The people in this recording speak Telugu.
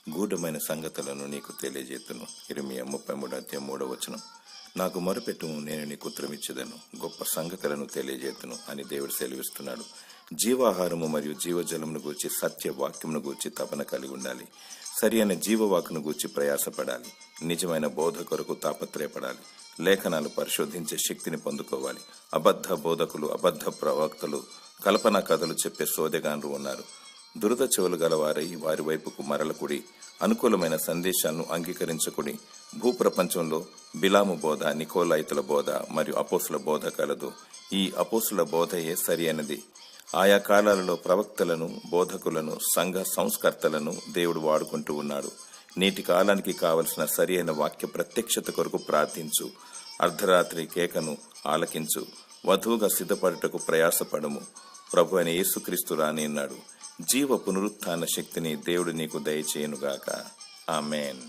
గూఢమైన సంగతులను నీకు తెలియజేతును. ఇర్మీయా 33:3. నాకు మొరపెట్టుము, నేను నీకు ఉత్తరమిచ్చేదను, గొప్ప సంగతులను తెలియజేతును అని దేవుడు సెలవిస్తున్నాడు. జీవాహారము మరియు జీవజలమును గూర్చి, సత్య వాక్యమును గూర్చి తపన కలిగి ఉండాలి. సరి అయిన జీవవాకును గూర్చి ప్రయాసపడాలి. నిజమైన బోధ కొరకు తాపత్రయపడాలి. లేఖనాలు పరిశోధించే శక్తిని పొందుకోవాలి. అబద్ధ బోధకులు, అబద్ధ ప్రవక్తలు, కల్పనా కథలు చెప్పే సోదెగాన్లు ఉన్నారు. దురద చెవులు గలవారై వారి వైపుకు మరలకుడి. అనుకూలమైన సందేశాలను అంగీకరించకుడి. భూప్రపంచంలో బిలాము బోధ, నికోలాయితుల బోధ మరియు అపోస్తుల బోధ కలదు. ఈ అపోస్తుల బోధయే సరి అయినది. ఆయా కాలాలలో ప్రవక్తలను, బోధకులను, సంఘ సంస్కర్తలను దేవుడు వాడుకుంటూ ఉన్నాడు. నేటి కాలానికి కావలసిన సరి అయిన వాక్య ప్రత్యక్షత కొరకు ప్రార్థించు. అర్ధరాత్రి కేకను ఆలకించు. వధువుగా సిద్ధపడుటకు ప్రయాసపడము. ప్రభు అయిన యేసుక్రీస్తు రానిన్నాడు. జీవ పునరుత్థాన శక్తిని దేవుడు నీకు దయచేయునుగాక. ఆమేన్.